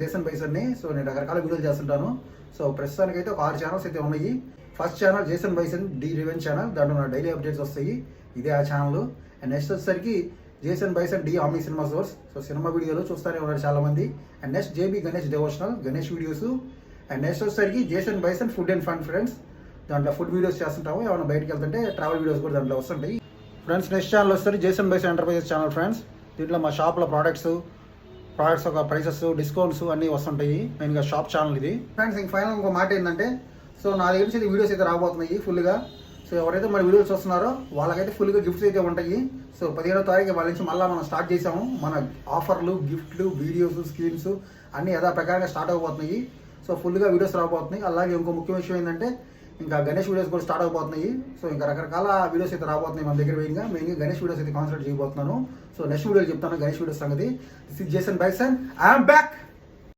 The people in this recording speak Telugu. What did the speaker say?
జేసన్ బైసన్ని. సో నేను రకరకాల వీడియోలు చేస్తుంటాను. సో ప్రస్తుతానికి అయితే ఒక 6 ఛానల్స్ అయితే ఉన్నాయి. First channel Jason Bison the revenge channel, దాంట్లో నా డైలీ అప్డేట్స్ వస్తాయి, ఇదే ఆ ఛానల్. అండ్ నెక్స్ట్ వచ్చేసరికి Jason Bison the omni cinema source. So cinema వీడియోలు చూస్తూనే ఉన్నారు చాలా మంది. And next JB Ganesh devotional, Ganesh videos. And next వచ్చేసరికి Jason Bison food and fun friends, దాంట్లో ఫుడ్ వీడియోస్ చేస్తుంటాము. ఏమైనా బయటకు వెళ్తుంటే ట్రావెల్ వీడియోస్ కూడా దాంట్లో వస్తుంటాయి ఫ్రెండ్స్. నెక్స్ట్ ఛానల్ వస్తారు Jason Bison enterprises channel friends. దీంట్లో మా షాప్లో ప్రోడక్ట్స్ ఒక ప్రైసెస్, డిస్కౌంట్స్ అన్నీ వస్తుంటాయి. మెయిన్గా షాప్ ఛానల్ ఇది ఫ్రెండ్స్. ఇంక ఫైనల్ ఇంకో మాట ఏంటంటే, సో నా దగ్గర నుంచి వీడియోస్ అయితే రాబోతున్నాయి ఫుల్గా. సో ఎవరైతే మన వీడియోస్ చూస్తున్నారో వాళ్ళకైతే ఫుల్గా గిఫ్ట్స్ అయితే ఉంటాయి. సో 15వ తారీఖు వాళ్ళ నుంచి మళ్ళీ మనం స్టార్ట్ చేసాము. మన ఆఫర్లు, గిఫ్ట్లు, వీడియోస్, స్కీమ్స్ అన్నీ యథాప్రకారంగా స్టార్ట్ అయిపోతున్నాయి. సో ఫుల్గా వీడియోస్ రాబోతున్నాయి. అలాగే ఇంకో ముఖ్య విషయం ఏంటంటే, ఇంకా గణేష్ వీడియోస్ కూడా స్టార్ట్ అయిపోతున్నాయి. సో ఇంకా రకరకాల వీడియోస్ అయితే రాబోతున్నాయి మన దగ్గర. మెయిన్గా గణేష్ వీడియోస్ అయితే కాన్సన్ట్రేట్ చేయబోతున్నాను. సో నెక్స్ట్ వీడియో చెప్తాను గణేష్ వీడియోస్ సంగతి. This is Jason bison, I'm back.